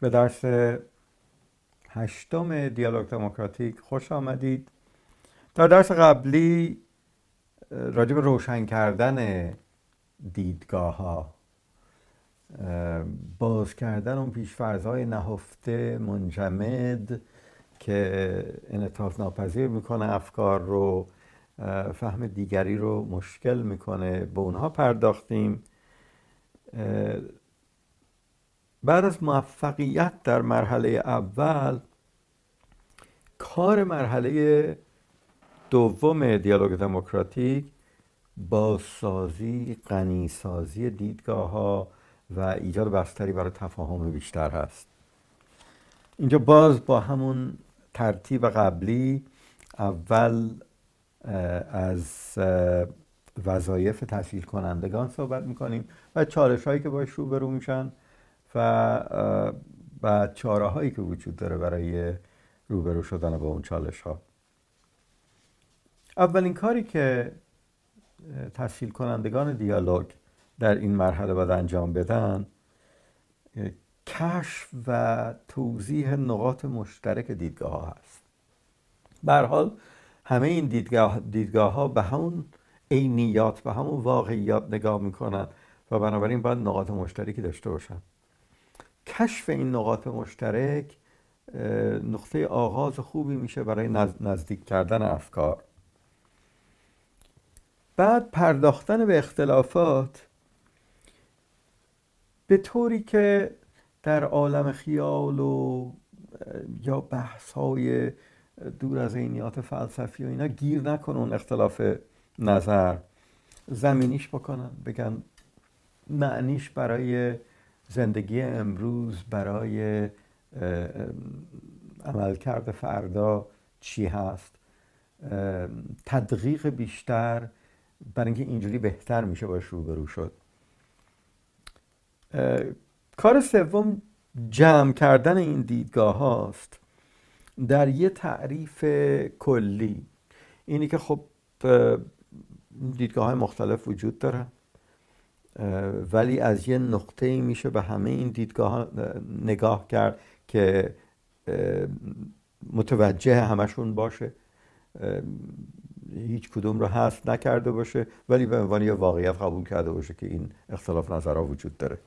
به درس هشتم دیالوگ دموکراتیک خوش آمدید. در درس قبلی راجع به روشن کردن دیدگاه ها، باز کردن اون پیش‌فرض‌های نهفته منجمد که انعطاف ناپذیر میکنه افکار رو، فهم دیگری رو مشکل میکنه، به اونها پرداختیم. بعد از موفقیت در مرحله اول، کار مرحله دوم دیالوگ دموکراتیک بازسازی، غنیسازی دیدگاه ها و ایجاد بستری برای تفاهم بیشتر هست. اینجا باز با همون ترتیب قبلی اول از وظایف تسهیل کنندگان صحبت میکنیم و چالش هایی که باش روبرو میشن و بعد چاره هایی که وجود داره برای روبرو شدن با اون چالش ها. اولین کاری که تسهیل کنندگان دیالوگ در این مرحله باید انجام بدن، کشف و توضیح نقاط مشترک دیدگاه ها هست. به هر حال همه این دیدگاه ها به همون عینیات، به همون واقعیات نگاه میکنن و بنابراین باید نقاط مشترکی داشته باشن. کشف این نقاط مشترک نقطه آغاز خوبی میشه برای نزدیک کردن افکار. بعد پرداختن به اختلافات به طوری که در عالم خیال و یا بحث‌های دور از عینیات فلسفی و اینا گیر نکنه اون اختلاف نظر، زمینیش بکنن، بگن معنیش برای زندگی امروز، برای عملکرد فردا چی هست، تدقیق بیشتر، برای اینکه اینجوری بهتر میشه باش روبرو شد. کار سوم جمع کردن این دیدگاه هاست در یه تعریف کلی. اینی که خب دیدگاه های مختلف وجود داره، ولی از یه نقطه‌ای میشه به همه این دیدگاه ها نگاه کرد که متوجه همشون باشه، هیچ کدوم رو حذف نکرده باشه، ولی به عنوان یه واقعیت قبول کرده باشه که این اختلاف نظرها وجود داره.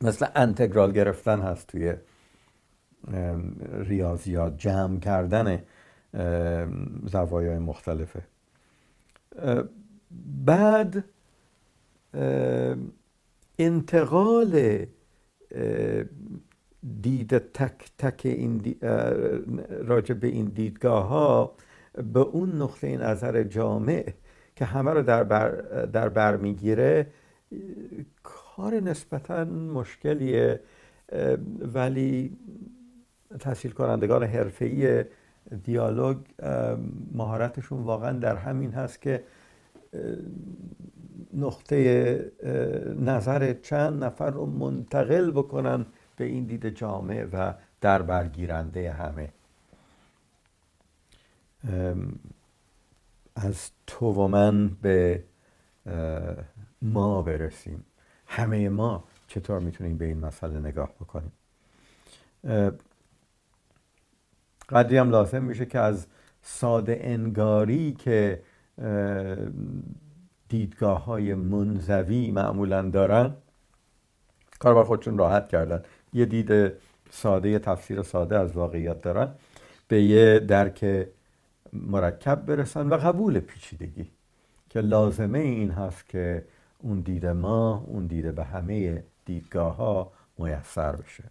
مثل انتگرال گرفتن هست توی ریاضیات، جمع کردن زوایای مختلفه. بعد انتقال دید تک تک این راجع به این دیدگاه ها به اون نقطه نظر جامع که همه رو در بر میگیره کار نسبتاً مشکلیه، ولی تسهیل کنندگان حرفه‌ای دیالوگ مهارتشون واقعاً در همین هست که نقطه نظر چند نفر رو منتقل بکنن به این دید جامع و در برگیرنده همه. از تو و من به ما برسیم، همه ما چطور میتونیم به این مسئله نگاه بکنیم. قدری هم لازم میشه که از ساده انگاری که دیدگاه های منزوی معمولا دارن کار بر خودشون راحت کردن، یه دید ساده، یه تفسیر ساده از واقعیت دارن، به یه درک مرکب برسن و قبول پیچیدگی که لازمه این هست که اون دید ما، اون دید به همه دیدگاه ها میسر بشه.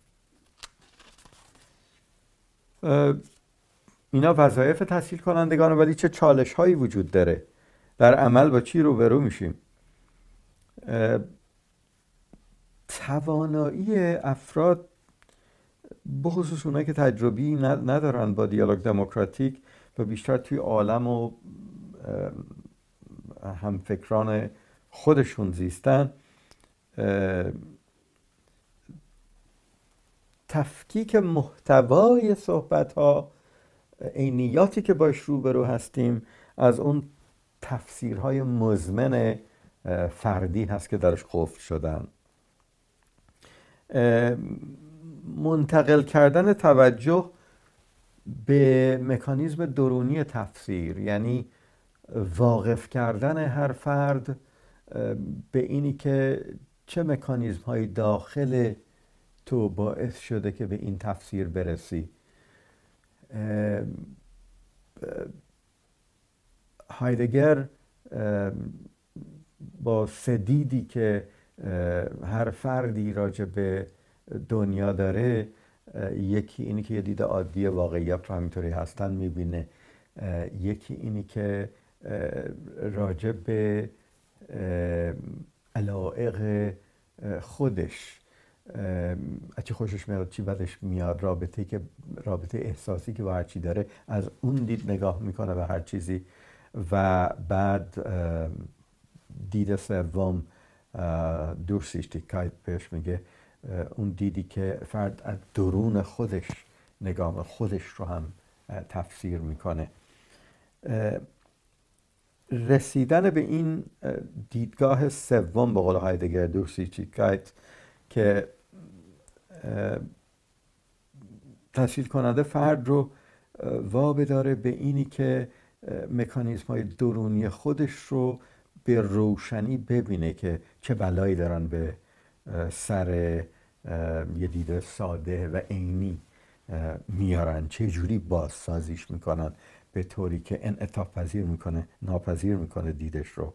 اینا وظایف تسهیل کنندگان، ولی چه چالش هایی وجود داره؟ در عمل با چی روبرو میشیم؟ توانایی افراد، بخصوص اونایی که تجربی ندارن با دیالوگ دموکراتیک و بیشتر توی عالم و همفکران خودشون زیستن، تفکیک محتوای صحبت ها، عینیاتی که باش روبرو هستیم، از اون تفسیرهای مزمن فردی هست که درش قفل شدن. منتقل کردن توجه به مکانیزم درونی تفسیر، یعنی واقف کردن هر فرد به اینی که چه مکانیزم های داخل تو باعث شده که به این تفسیر برسی. هایدگر با سدیدی که هر فردی راجع به دنیا داره، یکی اینی که یه دید عادی واقعیت رو همینطوری هستن میبینه، یکی اینی که راجع به علایق خودش چی خوشش میاد چی بدش میاد، رابطه احساسی که با هر چی داره، از اون دید نگاه میکنه به هر چیزی. و بعد دید سوم دورسیشتیکایت بهش میگه، اون دیدی که فرد از درون خودش نگاه خودش رو هم تفسیر میکنه. رسیدن به این دیدگاه سوم به قول هایدگر، دورسیشتیکایت، که تسهیل کننده فرد رو وابداره به اینی که مکانیزم های درونی خودش رو به روشنی ببینه که چه بلایی دارن به سر یه دید ساده و عینی میارن، چه جوری بازسازیش میکنن به طوری که انعطاف پذیر میکنه، ناپذیر میکنه دیدش رو.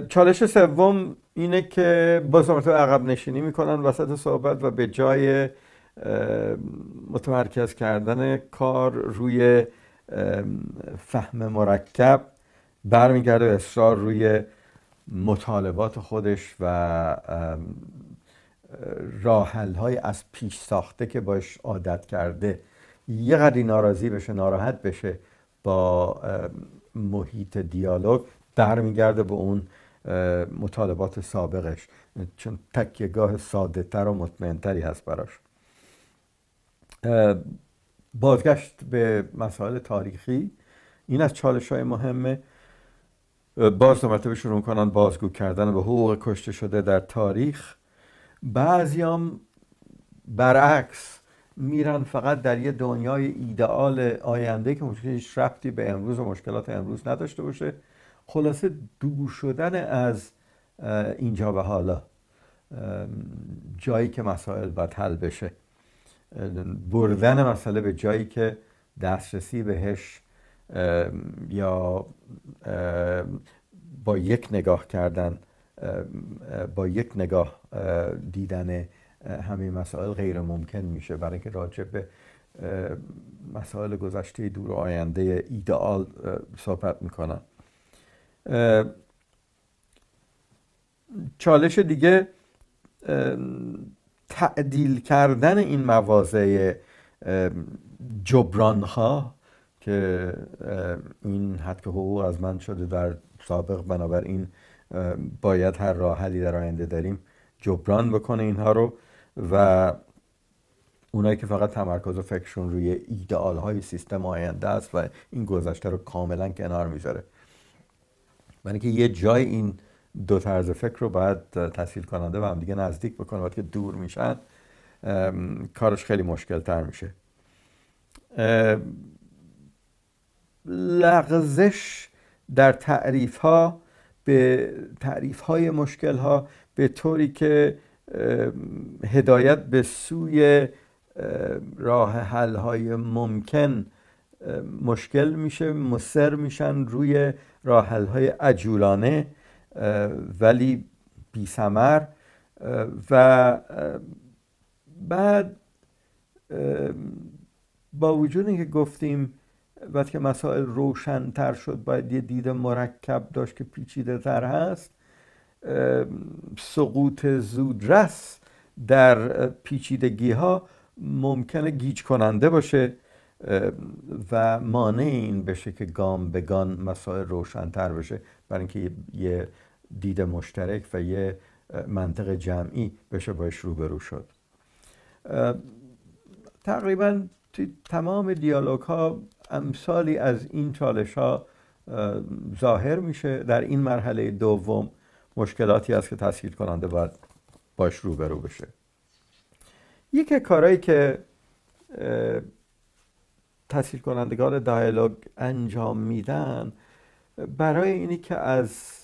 چالش سوم اینه که باز عقب نشینی میکنن وسط صحبت و به جای متمرکز کردن کار روی فهم مرکب برمیگرده به اصرار روی مطالبات خودش و راحل‌های از پیش ساخته که باش عادت کرده. یه قدری ناراضی بشه، ناراحت بشه با محیط دیالوگ، برمیگرده به اون مطالبات سابقش، چون تکیه‌گاه ساده تر و مطمئن‌تری هست براش. بازگشت به مسائل تاریخی، این از چالش‌های مهمه. باز دو مرتبه شروع کنن بازگو کردن به حقوق کشته شده در تاریخ. بعضیام برعکس میرن فقط در یه دنیای ایدئال آینده که هیچ ربطی به امروز و مشکلات امروز نداشته باشه. خلاصه دور شدن از اینجا به حالا، جایی که مسائل باید حل بشه، بردن مسئله به جایی که دسترسی بهش یا با یک نگاه کردن، با یک نگاه دیدن همه مسائل غیر ممکن میشه، برای اینکه راجع به مسائل گذشته دور و آینده ایدئال صحبت میکنن. چالش دیگه تعدیل کردن این مواضع جبران‌ها که این حد که حقوق از من شده در سابق، بنابراین باید هر راه حلی در آینده داریم جبران بکنه اینها رو، و اونایی که فقط تمرکز و فکرشون روی ایدئال های سیستم آینده است و این گذشته رو کاملا کنار میذاره. برای اینکه یه جای این دو طرز فکر رو باید تسهیل کننده و هم دیگه نزدیک بکنه، وقتی که دور میشن کارش خیلی مشکل تر میشه. لغزش در تعریف ها به تعریف های مشکل ها به طوری که هدایت به سوی راه حل های ممکن مشکل میشه، مصر میشن روی راه حل های عجولانه ولی بی ثمر. و بعد با وجود اینکه گفتیم وقتی که مسائل روشن‌تر شد باید یه دید مرکب داشت که پیچیده تر هست، سقوط زودرس در پیچیدگی ها ممکنه گیج کننده باشه و مانع این بشه که گام به گام مسائل روشن‌تر بشه، برای اینکه یه دید مشترک و یه منطق جمعی بشه باش روبرو شد. تقریبا توی تمام دیالوگ ها امثالی از این چالش ها ظاهر میشه. در این مرحله دوم مشکلاتی هست که تسهیل کننده باید باش روبرو بشه. یکی کارهایی که تحصیل کنندگان دیالوگ انجام میدن برای اینی که از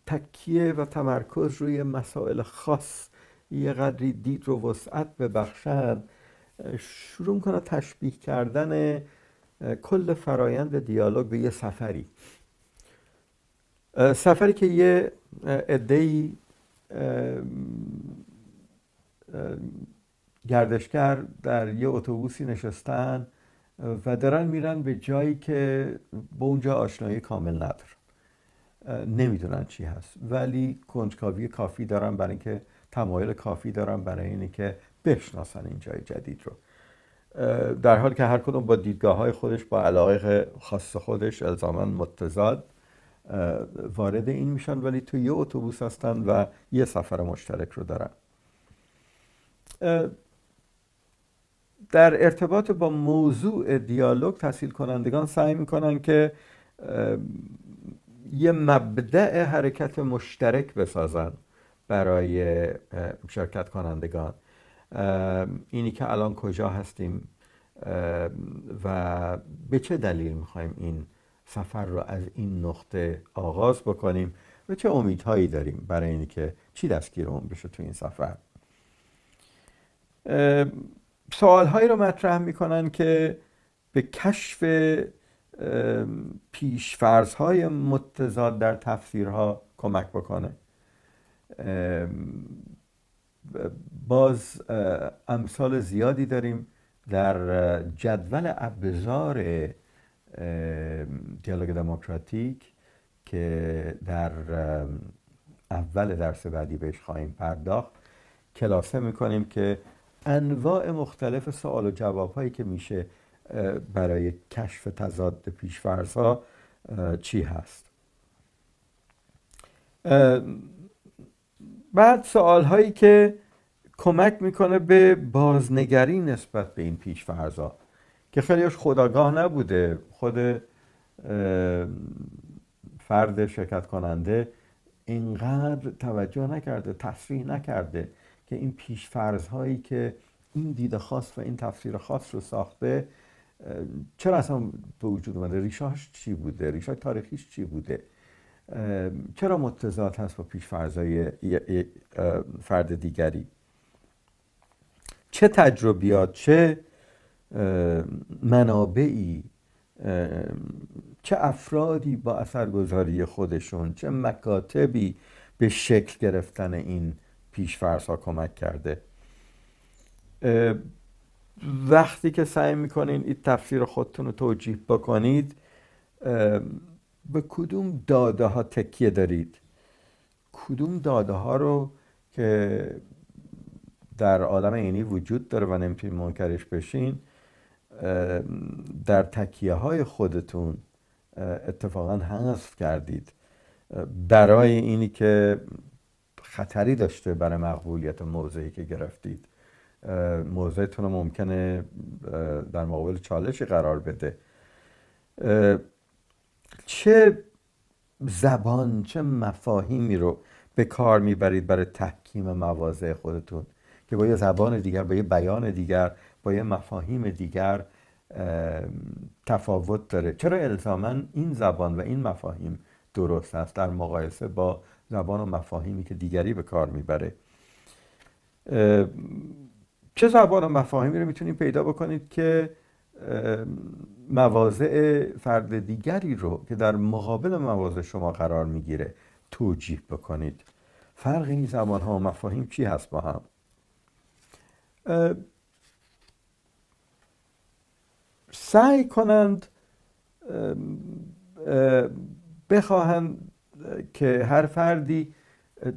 تکیه و تمرکز روی مسائل خاص یه قدری دید رو وسعت ببخشن، شروع میکنن تشبیه کردن کل فرایند دیالوگ به یه سفری که یه عده‌ای گردشگر در یه اتوبوسی نشستن و دارن میرن به جایی که با اونجا آشنایی کامل ندارن، نمیدونن چی هست، ولی کنجکاوی کافی دارن برای اینکه تمایل کافی دارن برای اینه که بشناسن این جای جدید رو، در حالی که هر کدوم با دیدگاه‌های خودش، با علاقه خاص خودش الزاماً متضاد وارد این میشن، ولی تو یه اتوبوس هستن و یه سفر مشترک رو دارن. در ارتباط با موضوع دیالوگ تحصیل کنندگان سعی میکنن که یه مبدأ حرکت مشترک بسازن برای شرکت کنندگان. اینی که الان کجا هستیم و به چه دلیل میخوایم این سفر رو از این نقطه آغاز بکنیم و چه امیدهایی داریم برای اینی که چی دستگیرمون بشه تو این سفر. سوالهایی رو مطرح میکنن که به کشف پیشفرض‌های متضاد در تفسیرها کمک بکنه. باز امثال زیادی داریم در جدول ابزار دیالوگ دموکراتیک که در اول درس بعدی بهش خواهیم پرداخت، کلاسه میکنیم که انواع مختلف سوال و جواب هایی که میشه برای کشف تضاد پیش‌فرض ها چی هست. بعد سوال هایی که کمک میکنه به بازنگری نسبت به این پیش‌فرض ها که خیلیش خودآگاه نبوده، خود فرد شرکت کننده اینقدر توجه نکرده، تصریح نکرده که این پیش‌فرض هایی که این دید خاص و این تفسیر خاص رو ساخته چرا اصلا به وجود اومده، ریشه‌اش چی بوده، ریشه تاریخیش چی بوده، چرا متضاد هست با پیش‌فرض‌های فرد دیگری، چه تجربیات، چه منابعی، چه افرادی با اثرگذاری خودشون، چه مکاتبی به شکل گرفتن این پیش‌فرض‌ها کمک کرده. وقتی که سعی میکنین این تفسیر خودتون رو توجیه بکنید، به کدوم داده ها تکیه دارید، کدوم داده ها رو که در عالم عینی وجود داره و نمیتونید منکرش بشین، در تکیه های خودتون اتفاقا حذف کردید برای اینی که خطری داشته برای مقبولیت موضعی که گرفتید، موضعتون رو ممکنه در مقابل چالشی قرار بده. چه زبان، چه مفاهیمی رو به کار میبرید برای تحکیم مواضع خودتون که با یه زبان دیگر، با یه بیان دیگر، با یه مفاهیم دیگر تفاوت داره؟ چرا الزاماً این زبان و این مفاهیم درست است در مقایسه با زبان و مفاهیمی که دیگری به کار میبره؟ چه زبان و مفاهیمی رو میتونید پیدا بکنید که مواضع فرد دیگری رو که در مقابل مواضع شما قرار میگیره توجیه بکنید؟ فرق این زبان ها و مفاهیم چی هست با هم؟ سعی کنند بخواهند که هر فردی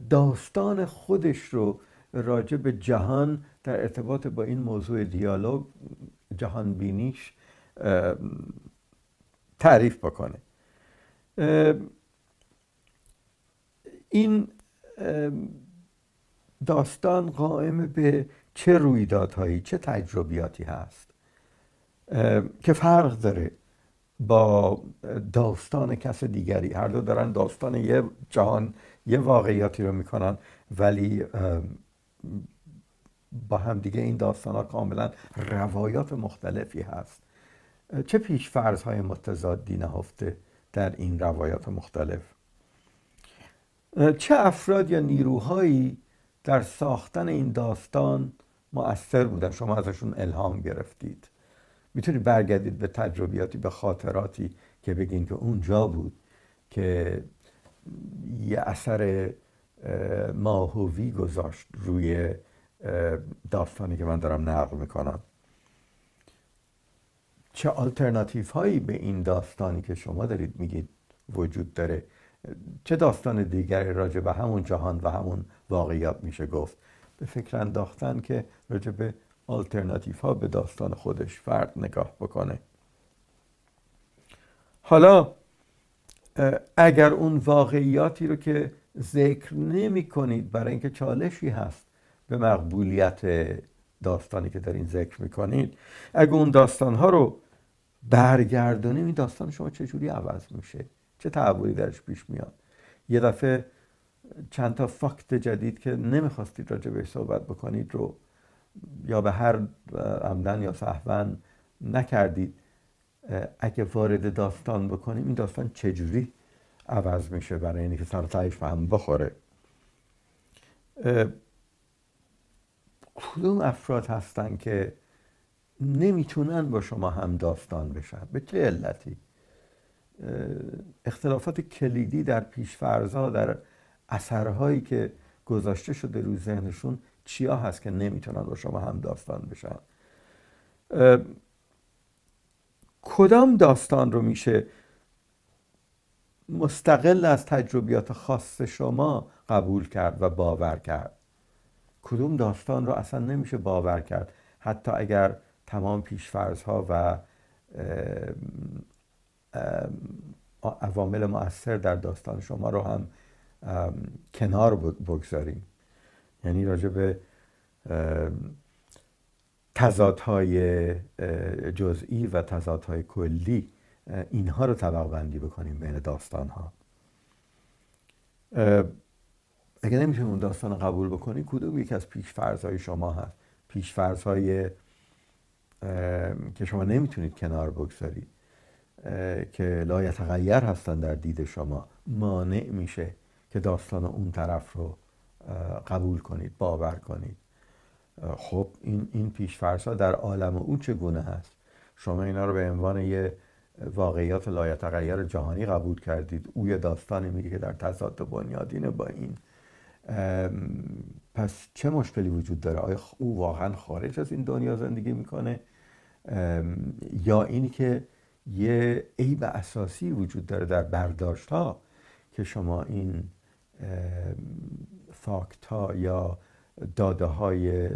داستان خودش رو راجع به جهان در ارتباط با این موضوع دیالوگ، جهان بینیش، تعریف بکنه. این داستان قائم به چه رویدادهایی، چه تجربیاتی هست که فرق داره با داستان کس دیگری. هر دو دارن داستان یه جهان، یه واقعیاتی رو میکنن، ولی با هم دیگه این داستان ها کاملا روایات مختلفی هست. چه پیش‌فرض های متضادی نهفته در این روایات مختلف؟ چه افراد یا نیروهایی در ساختن این داستان مؤثر بودن؟ شما ازشون الهام گرفتید. میتونید برگردید به تجربیاتی، به خاطراتی که بگین که اونجا بود که یه اثر ماهوی گذاشت روی داستانی که من دارم نقل میکنم. چه آلترناتیف هایی به این داستانی که شما دارید میگید وجود داره؟ چه داستان دیگری راجع به همون جهان و همون واقعیات میشه گفت؟ به فکر انداختن که راجع به آلترناتیف ها به داستان خودش فرد نگاه بکنه. حالا اگر اون واقعیاتی رو که ذکر نمی کنید برای اینکه چالشی هست به مقبولیت داستانی که دارین ذکر میکنید، اگه اون داستانها رو برگردونیم، این داستان شما چجوری عوض میشه؟ چه تحولی درش پیش میاد؟ یه دفعه چند تا فاکت جدید که نمیخواستید راجع بهش صحبت بکنید رو یا به هر عمدن یا سهوا نکردید، اگه وارد داستان بکنیم این داستان چجوری عوض میشه برای اینکه که سر تایش فهم بخوره؟ کدوم افراد هستن که نمیتونن با شما هم داستان بشن؟ به چه علتی؟ اختلافات کلیدی در پیش‌فرض‌ها، در اثرهایی که گذاشته شده روی ذهنشون چیا هست که نمیتونن با شما هم داستان بشن؟ کدام داستان رو میشه مستقل از تجربیات خاص شما قبول کرد و باور کرد؟ کدوم داستان رو اصلا نمیشه باور کرد حتی اگر تمام پیش‌فرض‌ها و عوامل مؤثر در داستان شما رو هم کنار بگذاریم؟ یعنی راجع به تضادهای جزئی و تضادهای کلی اینها رو طبق بندی بکنیم بین داستانها. اگه نمیتونیم اون داستان رو قبول بکنیم، کدوم یک از پیش‌فرض‌های شما هست؟ پیش‌فرض‌های که شما نمیتونید کنار بگذارید، که لا یتغیر هستن در دید شما، مانع میشه که داستان اون طرف رو قبول کنید، باور کنید. خب این پیش‌فرض‌ها در عالم اون چگونه هست؟ شما اینا رو به عنوان یه واقعیات لا یتغیر جهانی قبول کردید. او یه داستانی میگه که در تضاد بنیادینه با این. پس چه مشکلی وجود داره؟ آیا او واقعا خارج از این دنیا زندگی میکنه، یا اینی که یه عیب اساسی وجود داره در برداشت ها که شما این فاکت ها یا داده های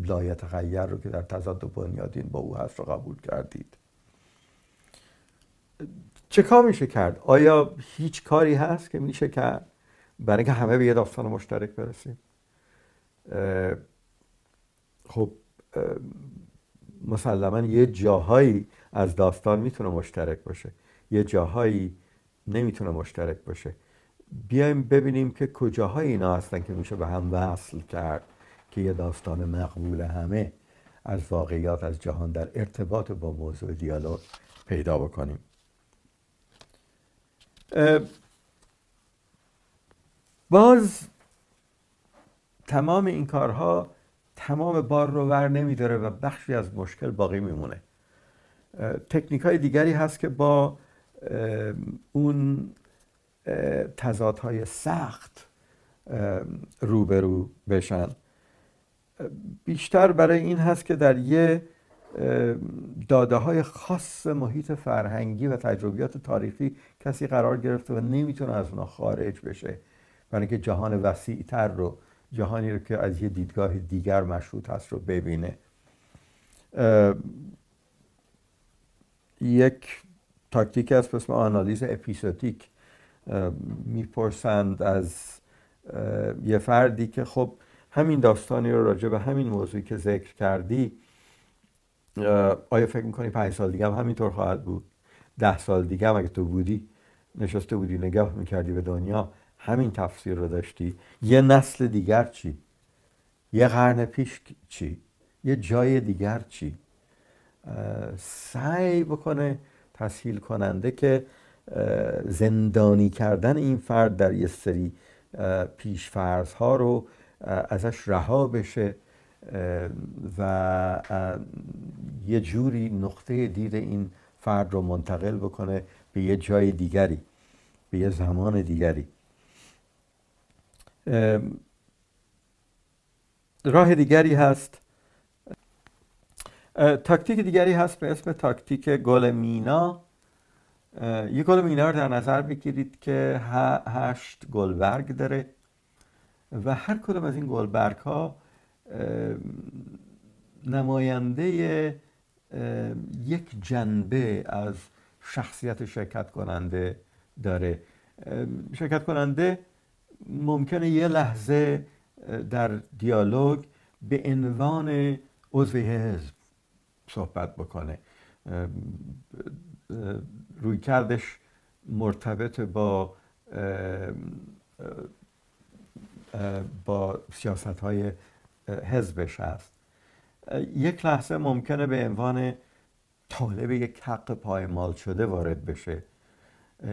لا یتغیر رو که در تضاد بنیادین با او هست رو قبول کردید؟ چه کار میشه کرد؟ آیا هیچ کاری هست که میشه کرد برای اینکه همه به یه داستان مشترک برسیم؟ خب مسلما یه جاهایی از داستان میتونه مشترک باشه، یه جاهایی نمیتونه مشترک باشه. بیایم ببینیم که کجاهای اینا هستن که میشه به هم وصل کرد که یه داستان مقبول همه از واقعیات از جهان در ارتباط با موضوع دیالوگ پیدا بکنیم. باز تمام این کارها تمام بار رو ور نمیداره و بخشی از مشکل باقی میمونه. تکنیک های دیگری هست که با اون تضادهای سخت روبرو بشن. بیشتر برای این هست که در یه داده های خاص محیط فرهنگی و تجربیات تاریخی کسی قرار گرفته و نمیتونه از اونها خارج بشه، برای اینکه جهان وسیع‌تر رو، جهانی رو که از یه دیدگاه دیگر مشروط هست رو ببینه. یک تاکتیک هست به اسم آنالیز اپیزودیک. میپرسند از یه فردی که خب همین داستانی رو راجع به همین موضوعی که ذکر کردی، آیا فکر میکنی 5 سال دیگه هم همینطور خواهد بود؟ 10 سال دیگه هم اگه تو بودی، نشسته بودی نگاه میکردی به دنیا، همین تفسیر رو داشتی؟ یه نسل دیگر چی؟ یه قرن پیش چی؟ یه جای دیگر چی؟ سعی بکنه تسهیل کننده که زندانی کردن این فرد در یه سری پیشفرض ها رو ازش رها بشه و یه جوری نقطه دید این فرد رو منتقل بکنه به یه جای دیگری، به یه زمان دیگری. راه دیگری هست، تاکتیک دیگری هست به اسم تاکتیک گل مینا. یک گل مینا رو در نظر بگیرید که 8 گلبرگ داره و هر کدوم از این گلبرگ ها نماینده یک جنبه از شخصیت شرکت کننده داره. شرکت کننده ممکنه یه لحظه در دیالوگ به عنوان عضو حزب صحبت بکنه، روی کردش مرتبط با سیاست های حزبش هست. یک لحظه ممکنه به عنوان طالب یک حق پایمال شده وارد بشه،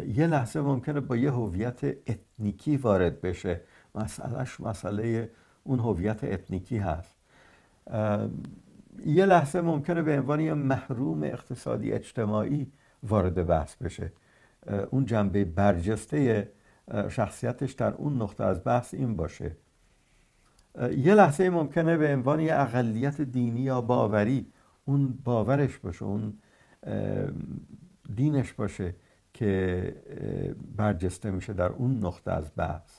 یه لحظه ممکنه با یه هویت اتنیکی وارد بشه، مسئله اون هویت اتنیکی هست. یه لحظه ممکنه به عنوان یه محروم اقتصادی اجتماعی وارد بحث بشه. اون جنبه برجسته شخصیتش در اون نقطه از بحث این باشه. یه لحظه ممکنه به عنوان یه اقلیت دینی یا باوری اون باورش باشه، اون دینش باشه که برجسته میشه در اون نقطه از بحث.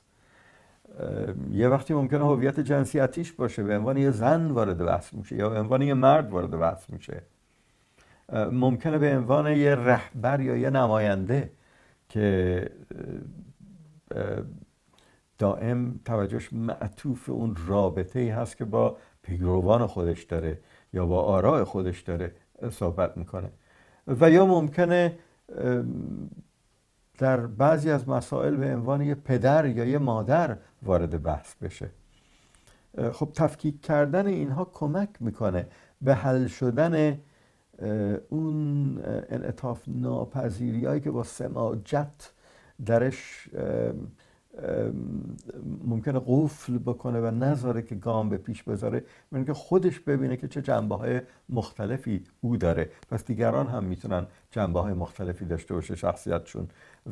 یه وقتی ممکنه هویت جنسیتیش باشه، به عنوان یه زن وارد بحث میشه یا به عنوان یه مرد وارد بحث میشه. ممکنه به عنوان یه رهبر یا یه نماینده که دائم توجهش معطوف اون رابطه‌ای هست که با پیروان خودش داره یا با آراء خودش داره صحبت میکنه. و یا ممکنه در بعضی از مسائل به عنوان یه پدر یا یه مادر وارد بحث بشه. خب تفکیک کردن اینها کمک میکنه به حل شدن اون انعطاف ناپذیریایی که با سماجت درش ممکنه قفل بکنه و نذاره که گام به پیش بذاره، یعنی که خودش ببینه که چه جنبه‌های مختلفی او داره، پس دیگران هم میتونن جنبه‌های مختلفی داشته باشه شخصیتشون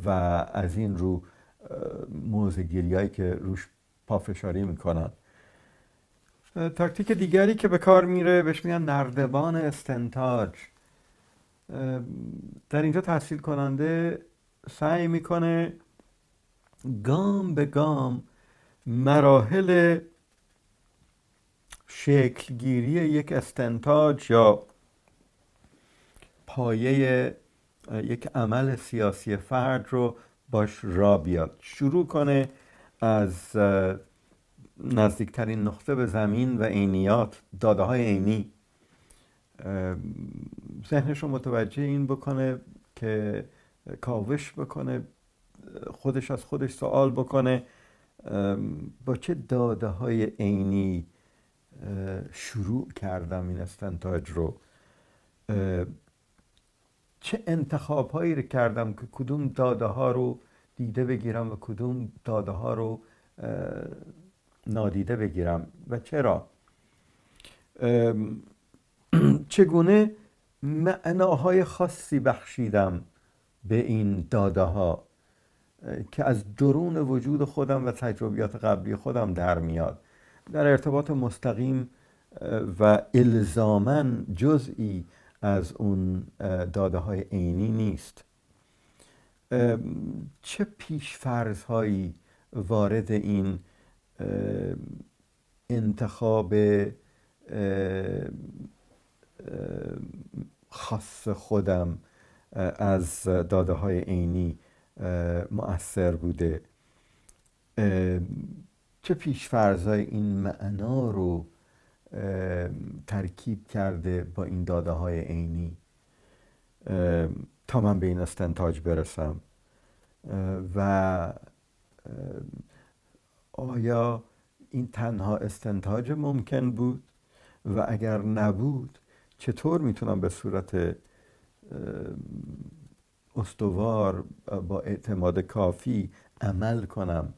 و از این رو موضع‌گیریایی که روش پافشاری میکنن. تاکتیک دیگری که به کار میره بهش میگن نردبان استنتاج. در اینجا تحصیل کننده سعی میکنه گام به گام مراحل شکلگیری یک استنتاج یا پایه یک عمل سیاسی فرد رو باش را بیاد. شروع کنه از نزدیکترین نقطه به زمین و عینیات، داده های عینی. ذهنش رو متوجه این بکنه که کاوش بکنه، خودش از خودش سوال بکنه با چه داده های عینی شروع کردم این استنتاج رو، چه انتخاب هایی رو کردم که کدوم داده ها رو دیده بگیرم و کدوم داده ها رو نادیده بگیرم و چرا، چگونه معناهای خاصی بخشیدم به این داده ها که از درون وجود خودم و تجربیات قبلی خودم در میاد، در ارتباط مستقیم و الزاماً جزئی از اون داده های عینی نیست. چه پیش‌فرض هایی وارد این انتخاب خاص خودم از داده های عینی مؤثر بوده، چه پیش‌فرض‌های این معنا رو ترکیب کرده با این داده های عینی تا من به این استنتاج برسم و آیا این تنها استنتاج ممکن بود و اگر نبود چطور میتونم به صورت استوار با اعتماد کافی عمل کنم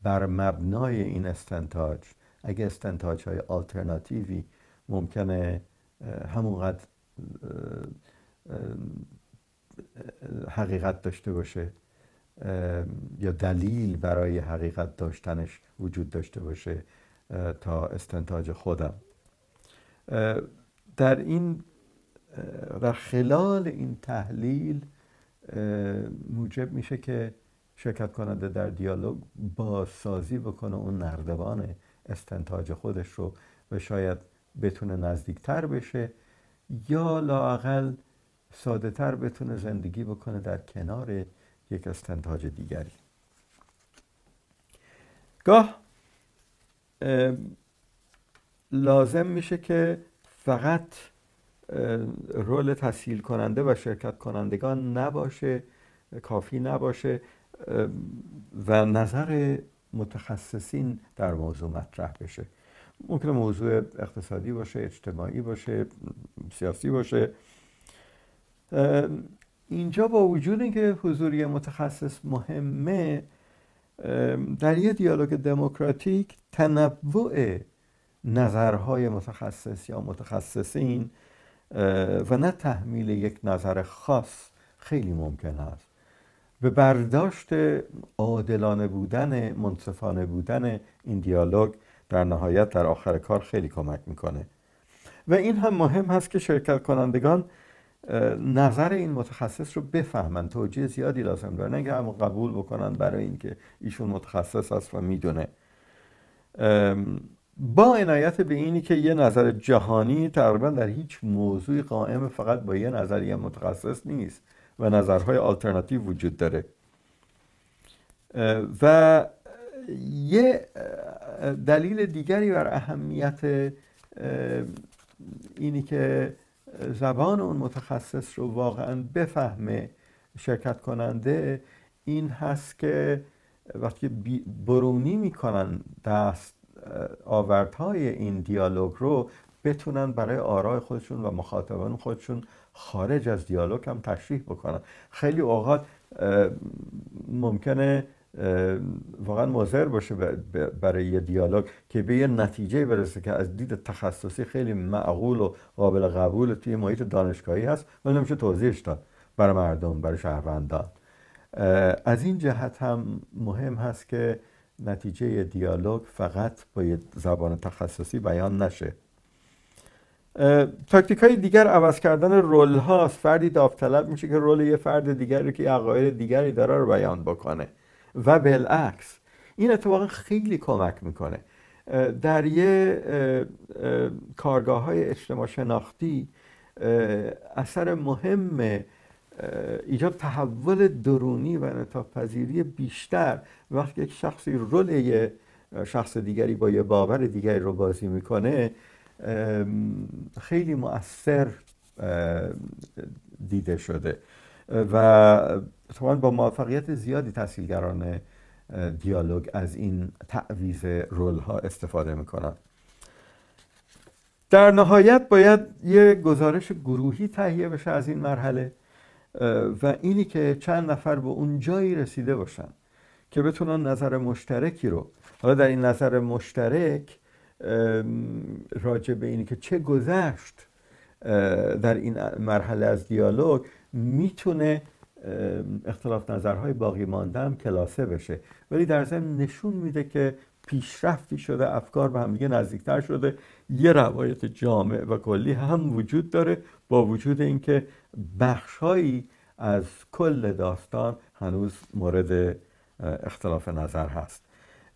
بر مبنای این استنتاج، اگه استنتاج های آلترناتیوی ممکنه همونقدر حقیقت داشته باشه یا دلیل برای حقیقت داشتنش وجود داشته باشه تا استنتاج خودم. در خلال این تحلیل موجب میشه که شرکت کننده در دیالوگ بازسازی بکنه اون نردبان استنتاج خودش رو و شاید بتونه نزدیکتر بشه یا لااقل ساده تر بتونه زندگی بکنه در کنار یک استنتاج دیگری. گاه لازم میشه که فقط رول تسهیل کننده و شرکت کنندگان نباشه، کافی نباشه و نظر متخصصین در موضوع مطرح بشه. ممکنه موضوع اقتصادی باشه، اجتماعی باشه، سیاسی باشه. اینجا با وجود اینکه حضوری متخصص مهمه، در یه دیالوگ دموکراتیک تنوع نظرهای متخصص یا متخصصین و نه تحمیل یک نظر خاص خیلی ممکن است. به برداشت عادلانه بودن، منصفانه بودن این دیالوگ در نهایت در آخر کار خیلی کمک میکنه و این هم مهم هست که شرکت کنندگان نظر این متخصص رو بفهمن. توجیه زیادی لازم داره، نه اینکه همون قبول بکنن برای اینکه ایشون متخصص است و میدونه. با عنایت به اینی که یه نظر جهانی تقریبا در هیچ موضوعی قائم فقط با یه نظریه متخصص نیست و نظرهای آلترناتیو وجود داره. و یه دلیل دیگری بر اهمیت اینی که زبان اون متخصص رو واقعا بفهمه شرکت کننده این هست که وقتی برونی میکنن دست آوردهای این دیالوگ رو بتونن برای آراء خودشون و مخاطبان خودشون خارج از دیالوگ هم تشریح بکنن. خیلی اوقات ممکنه واقعا مضر باشه برای یه دیالوگ که به یه نتیجه برسه که از دید تخصصی خیلی معقول و قابل قبول توی محیط دانشگاهی هست و نمیشه توضیحش داد برای مردم، برای شهروندان. از این جهت هم مهم هست که نتیجه دیالوگ فقط با یه زبان تخصصی بیان نشه. تاکتیک های دیگر عوض کردن رول هاست. فردی داوطلب میشه که رول یه فرد دیگری که عقاید دیگری داره رو بیان بکنه و بالعکس. این اتفاقا خیلی کمک میکنه. در یه کارگاه های اجتماع شناختی اثر مهم ایجاد تحول درونی و انعطاف پذیری بیشتر وقتی یک شخصی رول یه شخص دیگری با یه باور دیگری رو بازی میکنه خیلی مؤثر دیده شده و طبعا با موفقیت زیادی تحصیلگران دیالوگ از این تعویض رول ها استفاده میکنن. در نهایت باید یه گزارش گروهی تهیه بشه از این مرحله و اینی که چند نفر به اون جایی رسیده باشن که بتونن نظر مشترکی رو، حالا در این نظر مشترک راجع به اینی که چه گذشت در این مرحله از دیالوگ میتونه اختلاف نظرهای باقی مانده هم کلاسه بشه، ولی در ضمن نشون میده که پیشرفتی شده، افکار به هم دیگه نزدیکتر شده، یه روایت جامع و کلی هم وجود داره با وجود اینکه بخشهایی از کل داستان هنوز مورد اختلاف نظر هست.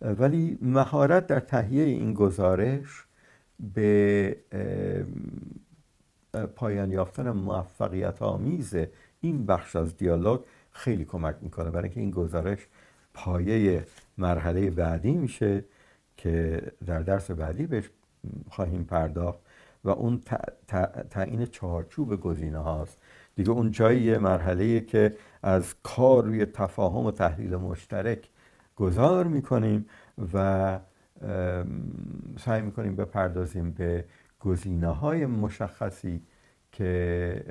ولی مهارت در تهیه این گزارش به پایان یافتن موفقیت آمیز این بخش از دیالوگ خیلی کمک میکنه، برای اینکه این گزارش پایه مرحله بعدی میشه که در درس بعدی بهش خواهیم پرداخت و اون تعیین چارچوب گزینه هاست دیگه. اون جایی مرحله‌ای که از کار روی تفاهم و تحلیل مشترک گذار میکنیم و سعی میکنیم بپردازیم به گزینه‌های مشخصی که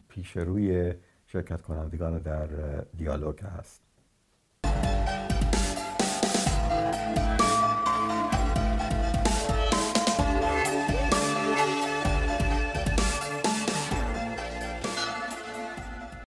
پیش روی شرکت کنندگان در دیالوگ هست.